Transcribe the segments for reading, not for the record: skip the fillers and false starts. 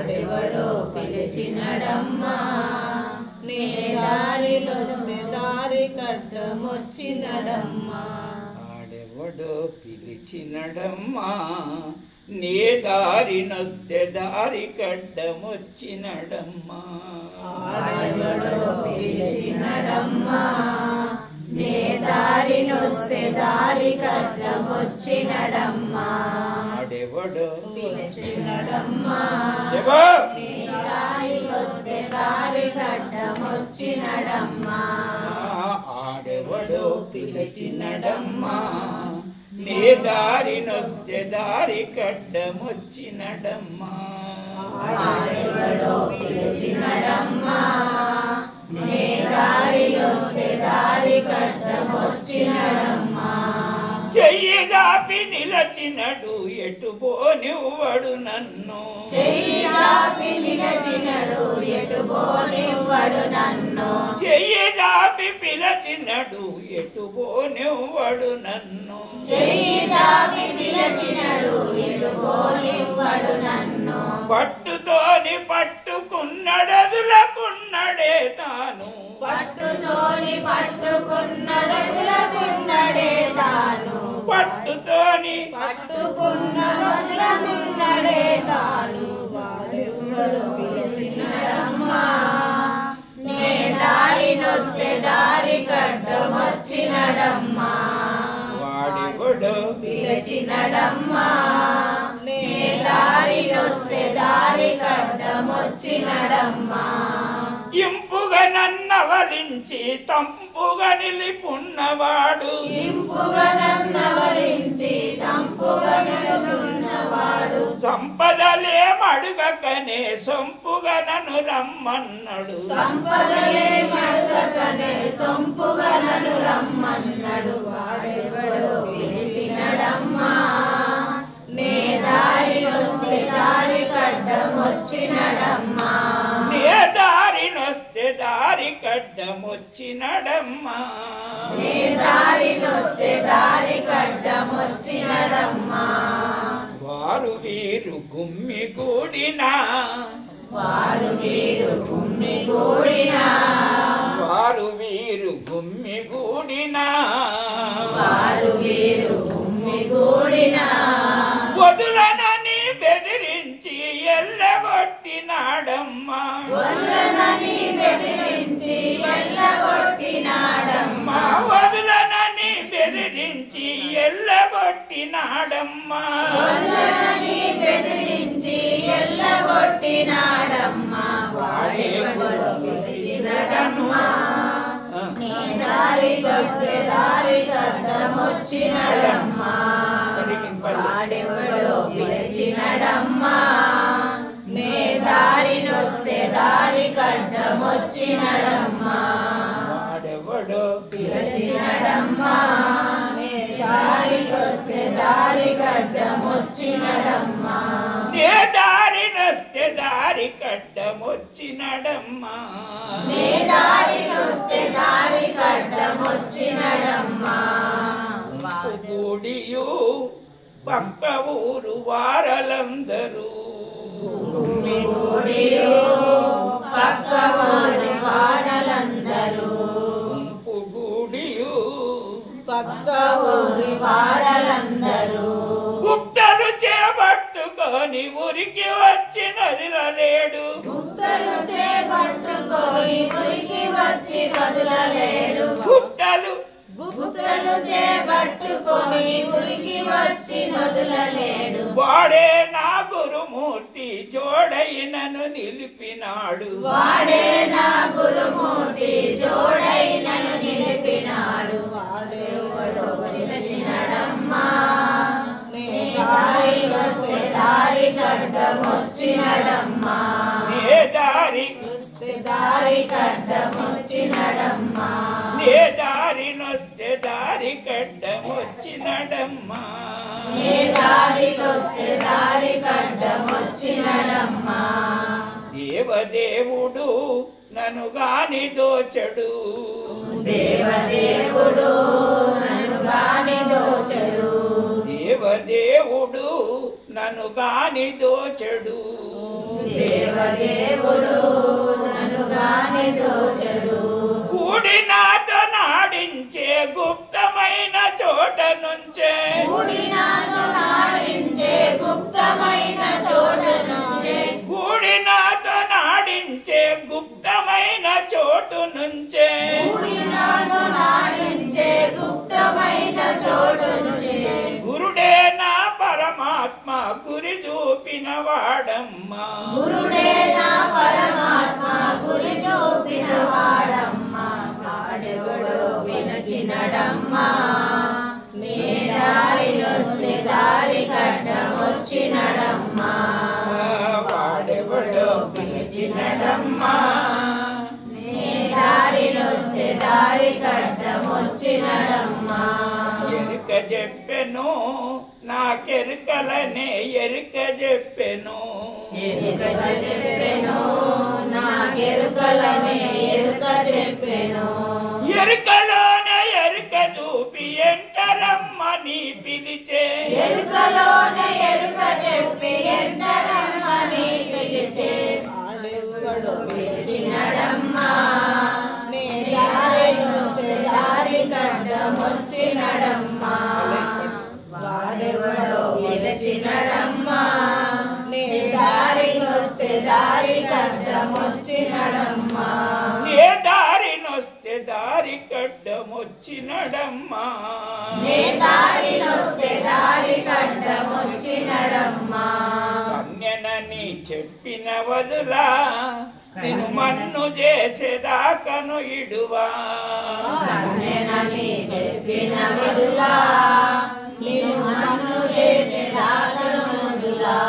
వాడెవడో పిలిచినడమ్మా నీ దారిలో దారి కడ్డమొచ్చినడమ్మా వాడెవడో పిలిచినడమ్మా నీ దారినొస్తే దారి కడ్డమొచ్చినడమ్మా వాడెవడో పిలిచినడమ్మా నీ దారినొస్తే దారి కడ్డమొచ్చినడమ్మా వాడెవడో పిలిచినడమ్మా నీ దారినొస్తే దారి కడ్డమొచ్చినడమ్మా ఆడెవడో పిలిచినడమ్మా నీ దారినొస్తే దారి కడ్డమొచ్చినడమ్మా వాడెవడో పిలిచినడమ్మా నీ దారినొస్తే దారి కడ్డమొచ్చినడమ్మా చెయ్యి గాపి నిలచినడు ఎటు పోనివ్వడు నన్ను చెయ్యి గాపి నిలచినడు ఎటు పోనివ్వడు నన్ను చెయ్యి గాపి పిలచినడు ఎటు పోనివ్వడు నన్ను చెయ్యి గాపి పిలచినడు ఎటు పోనివ్వడు నన్ను పట్టుతోని పట్టుకున్నడదులకున్నడే తాను పట్టుతోని పట్టుకున్నడదులకున్నడే తాను పట్టుతోని పట్టుకున్నడదులకున్నడే తాను వాడెవడో పిలిచినడమ్మా నీ దారినొస్తే దారి కడ్డమొచ్చినడమ్మా వాడెవడో పిలిచినడమ్మా నీ దారినొస్తే దారి కడ్డమొచ్చినడమ్మా ఇంపుగా నన్నవలించి తంపుగా నిలిపున్నవాడు ఇంపుగా నన్నవలించి తంపుగా నిలుచున్నవాడు సంపదలేమడుగకనే సొంపుగా నన్ను రమ్మన్నాడు సంపదలే మడుగకనే సొంపుగా నన్ను రమ్మన్నాడు వాడెవడో పిలిచినడమ్మా నీ దారినొస్తే దారి కడ్డమొచ్చినడమ్మా నీ దారినొస్తే దారి కడ్డమొచ్చినడమ్మా నీ దారినొస్తే దారి కడ్డమొచ్చినడమ్మా వారు వీరు గుమ్మిగూడినా వారు వీరు గుమ్మిగూడినా వారు వీరు గుమ్మిగూడినా వారు వీరు గుమ్మిగూడినా వదులనని బెదిరించి ఎల్లగొట్టినాడమ్మా వదలనని బెదిరించి ఎల్లగొట్టినాడమ్మా వదులనని బెదిరించి ఎల్లగొట్టినాడమ్మా వదలనని బెదిరించి ఎల్లగొట్టినాడమ్మా వాడెవడో పిలిచినడమ్మా నీ దారికొస్తే దారి కడ్డమొచ్చినడమ్మా వాడెవడో పిలిచినడమ్మా నీ దారినొస్తే దారి కడ్డమొచ్చినడమ్మా వాడెవడో పిలిచినడమ్మా నీ దారికొస్తే దారి కడ్డమొచ్చినడమ్మా నీ దారినొస్తే దారి కడ్డమొచ్చినడమ్మా నీ దారినొస్తే దారి కడ్డమొచ్చినడమ్మా గుడియు పక్క ఊరు వారలందరూ గుడియు పక్క ఊరి వాడలందరూ గుడియు పక్క ఊరి వాడలందరూ గుప్తలు చేపట్టుకొని ఉరికి వచ్చి నదిలలేడు గుప్తలు చేపట్టుకొని ఉరికి వచ్చి కదులలేడు గుప్తలు గుప్తలు చేపట్టుకొని ఉరికి వచ్చి నదులలేడు వాడే నా గురుమూర్తి జోడైనను నిలిపినాడు వాడే నా గురుమూర్తి జోడైనను నిలిపినాడు వాడెవడో పిలిచినడమ్మా నీ దారికొస్తే దారి కడ్డమొచ్చినడమ్మా నే దారి వస్తే దారి కడ్డమొచ్చినడమ్మా నే దారినొస్తే దారి కడ్డమొచ్చినడమ్మా నీ దారికొస్తే దారి కడ్డమొచ్చినడమ్మా దేవదేవుడు నన్ను గాని దోచడు దేవదేవుడు నన్ను గాని దోచడు దేవదేవుడు నన్ను గాని దోచడు దేవ దేవుడు నన్ను గాని దోచడు. కూడి నాతో నాడించే గుప్తమైన చోట నుంచే, కూడి నాతో నాడించే గుప్తమైన చోట నుంచే, కూడి నాతో నాడించే గుప్తమైన చోటు నుంచే, కూడి నాతో నాడించే గుప్తమైన చోటు నుంచే, గురుడే నా పరమాత్మ గురి చూపిన వాడమ్మా, గురుడే నా పరమాత్మ గురి చూపిన వాడమ్మా, వాడెవడో పిలిచినడమ్మా, నీ దారిలోస్తే దారి కడ్డమొచ్చినడమ్మా, వాడెవడో పిలిచినడమ్మా, నీ దారిలోస్తే దారి కడ్డమొచ్చినడమ్మా, ఎరుక చెప్పెను నాకెరుకలనే ఎరుక చెప్పెను, ఎరుక చెప్పెను నాకెరుకలనే ఎరుక చెప్పెను, ఎరుకలోనే ఎరుక చూపి ఎంటరమ్మని పిలిచే, ఎరుకలోనే ఎరుక చెప్పి ఎంటరమ్మని పిలిచే, వాడెవడో పిలిచినడమ్మా, నీ దారిలోస్తే దారి కడ్డమొచ్చినడమ్మా, వాడెవడో పిలిచినడమ్మా, నీ దారిలోస్తే దారి కడ్డమొచ్చినడమ్మా, ఏ దారినొస్తే దారి కడ్డమొచ్చినడమ్మా, నీ దారిలోస్తే దారి కడ్డమొచ్చినడమ్మా, కన్యనని చెప్పిన వదులా నేను మన్ను చేసేదాకను ఇడువా, కన్యనని చెప్పిన వదులా నిన్ను మన్ను చేసేదాకను వదులా,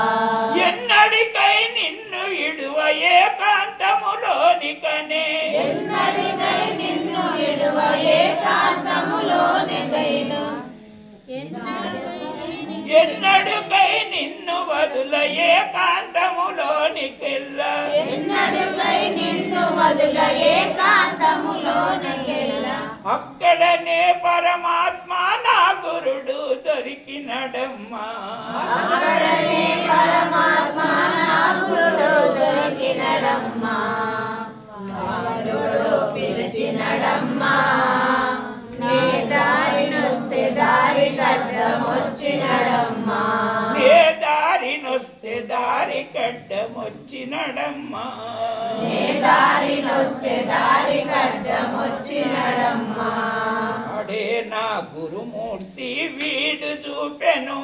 ఎన్నడికై నిన్ను ఇడువ ఏకాంతములోనికనే, ఎన్నడికై నిన్ను విడువ ఏకాంతములోనికైనా, ఎన్నడుకై నిన్ను వదుల ఏకాంతములోనికెళ్ళ, ఎన్నడికై నిన్ను వదుల ఏకాంతములోనికెళ్ళ, అక్కడనే పరమాత్మ నా గురుడు దొరికినడమ్మా, అక్కడనే పరమాత్మ నా గురుడు దొరికినడమ్మా, వాడెవడో పిలిచినడమ్మా, నీ దారినొస్తే దారి కడ్డమొచ్చినడమ్మా, ఏ దారినొస్తే దారి కడ్డమొచ్చినడమ్మా, నీ దారినొస్తే దారి కడ్డమొచ్చినడమ్మా, వాడే నా గురుమూర్తి వీడు చూపెను,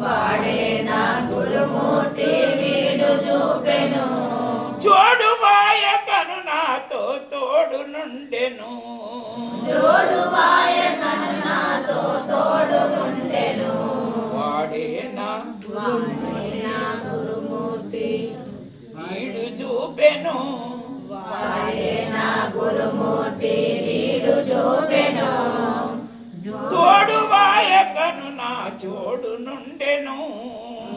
వాడే నా గురుమూర్తి వీడు చూపెను, జోడువాయకను నాతో తోడు నుండెను, జోడువాయకను నాతో తోడు నుండెను, వాడే నా నా గురుమూర్తి వీడు చూపెను, వాడే నా గురుమూర్తి వీడు చూపెను, తోడువాయకను నా జోడు నుండెను,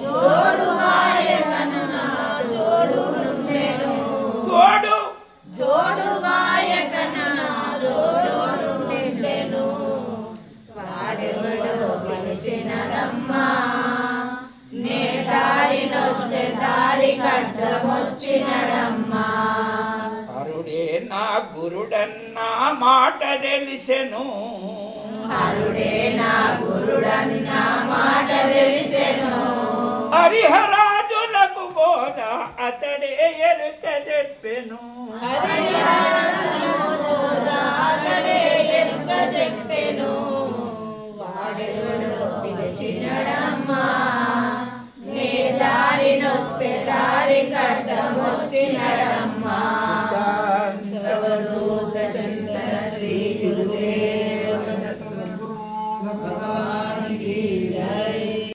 జోడువాయకను నా జోడు నుండెను, తోడు జోడువాయకను నా జోడు నుండెను, వాడెవడో పిలిచినడమ్మా, నీ దారినొస్తే దారి కడ్డమొచ్చినడమ్మా, హరుడే నా గురుడన్నా మాట తెలిసెను, హరుడే నా గురుడన్న మాట తెలిసెను, హరిహరాజులకు బోధ అతడే ఎరుక